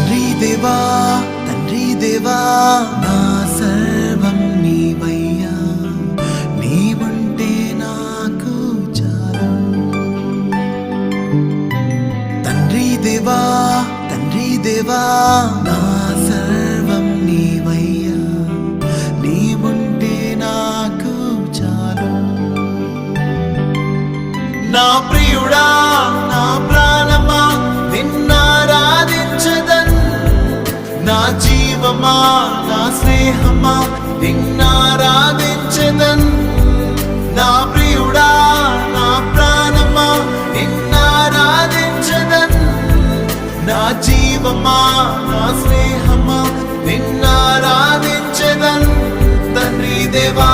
తండ్రి దేవా నా సర్వం నీవయ్యా, నీవుంటే నాకు చాలు. తండ్రి దేవా నా సర్వం నీవయ్యా, నీవుంటే నాకు చాలు. నా ప్రియుడా నా ప్రాణమా నిన్నారాధించదన్, నా జీవమా నా స్నేహమా నిన్నారాధించదన్. నా ప్రియుడా నా ప్రాణమా నిన్నారాధించదన్, నా జీవమా నా స్నేహమా నిన్నారాధించదన్. తండ్రి దేవా